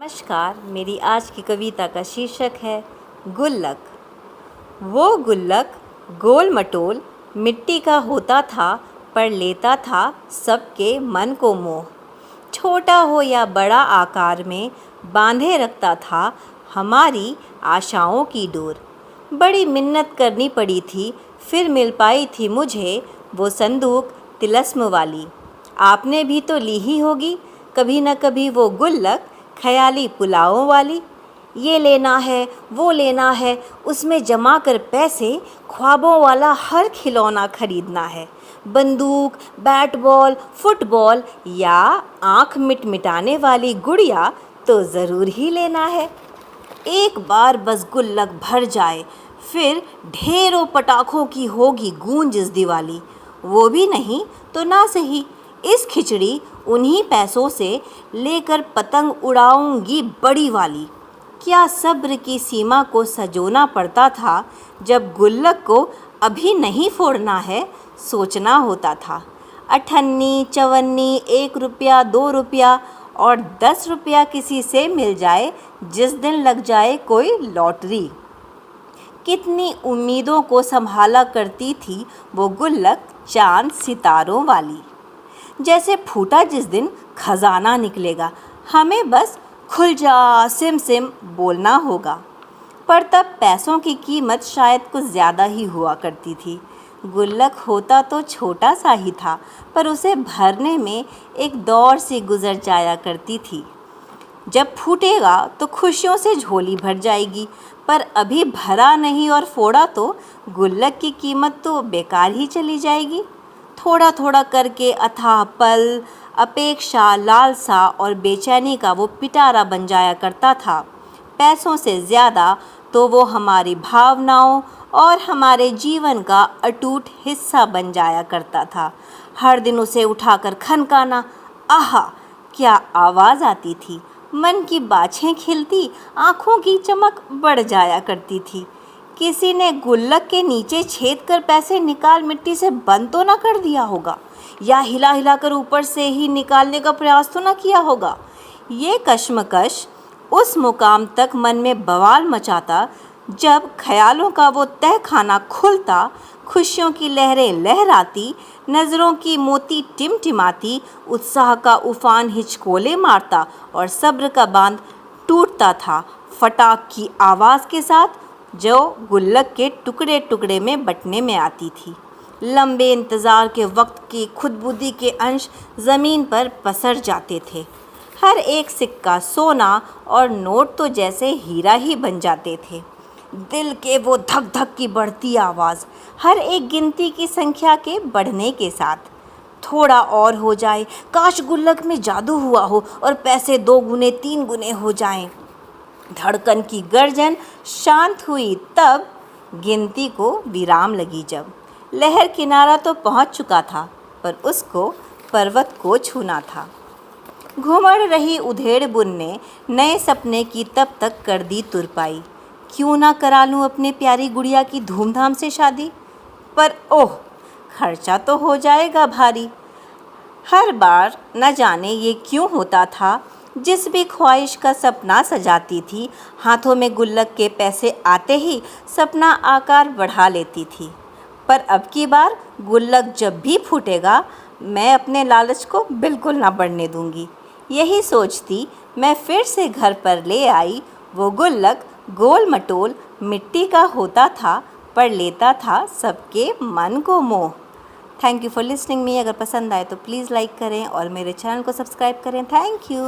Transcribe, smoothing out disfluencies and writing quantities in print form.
नमस्कार। मेरी आज की कविता का शीर्षक है गुल्लक। वो गुल्लक गोल मटोल मिट्टी का होता था, पर लेता था सबके मन को मोह। छोटा हो या बड़ा आकार में बांधे रखता था हमारी आशाओं की डोर। बड़ी मिन्नत करनी पड़ी थी, फिर मिल पाई थी मुझे वो संदूक तिलस्म वाली। आपने भी तो ली ही होगी कभी न कभी वो गुल्लक ख्याली पुलावों वाली। ये लेना है, वो लेना है, उसमें जमा कर पैसे, ख्वाबों वाला हर खिलौना खरीदना है। बंदूक, बैट बॉल, फुटबॉल या आँख मिटाने वाली गुड़िया तो ज़रूर ही लेना है। एक बार बस गुल्लक भर जाए, फिर ढेरों पटाखों की होगी गूंज इस दिवाली। वो भी नहीं तो ना सही, इस खिचड़ी उन्हीं पैसों से लेकर पतंग उड़ाऊंगी बड़ी वाली। क्या सब्र की सीमा को सजोना पड़ता था, जब गुल्लक को अभी नहीं फोड़ना है सोचना होता था। अठन्नी चवन्नी, 1 रुपया 2 रुपया और 10 रुपया किसी से मिल जाए जिस दिन लग जाए कोई लॉटरी। कितनी उम्मीदों को संभाला करती थी वो गुल्लक चांद सितारों वाली। जैसे फूटा जिस दिन खजाना निकलेगा, हमें बस खुल जा सिम सिम बोलना होगा। पर तब पैसों की कीमत शायद कुछ ज़्यादा ही हुआ करती थी। गुल्लक होता तो छोटा सा ही था, पर उसे भरने में एक दौर सी गुजर जाया करती थी। जब फूटेगा तो खुशियों से झोली भर जाएगी, पर अभी भरा नहीं और फोड़ा तो गुल्लक की कीमत तो बेकार ही चली जाएगी। थोड़ा थोड़ा करके अथाह पल, अपेक्षा, लालसा और बेचैनी का वो पिटारा बन जाया करता था। पैसों से ज़्यादा तो वो हमारी भावनाओं और हमारे जीवन का अटूट हिस्सा बन जाया करता था। हर दिन उसे उठाकर खनकाना, आहा क्या आवाज़ आती थी। मन की बाछें खिलती, आँखों की चमक बढ़ जाया करती थी। किसी ने गुल्लक के नीचे छेद कर पैसे निकाल मिट्टी से बंद तो ना कर दिया होगा, या हिला हिला कर ऊपर से ही निकालने का प्रयास तो ना किया होगा। ये कश्मकश उस मुकाम तक मन में बवाल मचाता, जब ख्यालों का वो तह खाना खुलता, खुशियों की लहरें लहराती, नज़रों की मोती टिमटिमाती, उत्साह का उफान हिचकोले मारता और सब्र का बांध टूटता था फटाक की आवाज़ के साथ, जो गुल्लक के टुकड़े टुकड़े में बटने में आती थी। लंबे इंतज़ार के वक्त की खुदबुदी के अंश ज़मीन पर पसर जाते थे। हर एक सिक्का सोना और नोट तो जैसे हीरा ही बन जाते थे। दिल के वो धक धक की बढ़ती आवाज़ हर एक गिनती की संख्या के बढ़ने के साथ। थोड़ा और हो जाए, काश गुल्लक में जादू हुआ हो और पैसे 2 गुने 3 गुने हो जाएं। धड़कन की गर्जन शांत हुई तब, गिनती को विराम लगी जब। लहर किनारा तो पहुंच चुका था, पर उसको पर्वत को छूना था। घुमड़ रही उधेड़ बुन ने नए सपने की तब तक कर दी तुरपाई। क्यों ना करा लूँ अपने प्यारी गुड़िया की धूमधाम से शादी, पर ओह खर्चा तो हो जाएगा भारी। हर बार न जाने ये क्यों होता था, जिस भी ख्वाहिश का सपना सजाती थी, हाथों में गुल्लक के पैसे आते ही सपना आकार बढ़ा लेती थी। पर अब की बार गुल्लक जब भी फूटेगा, मैं अपने लालच को बिल्कुल ना बढ़ने दूंगी। यही सोचती मैं फिर से घर पर ले आई वो गुल्लक गोल मटोल मिट्टी का होता था, पर लेता था सबके मन को मोह। Thank you for listening me. अगर पसंद आए तो प्लीज़ लाइक करें और मेरे चैनल को सब्सक्राइब करें। Thank you.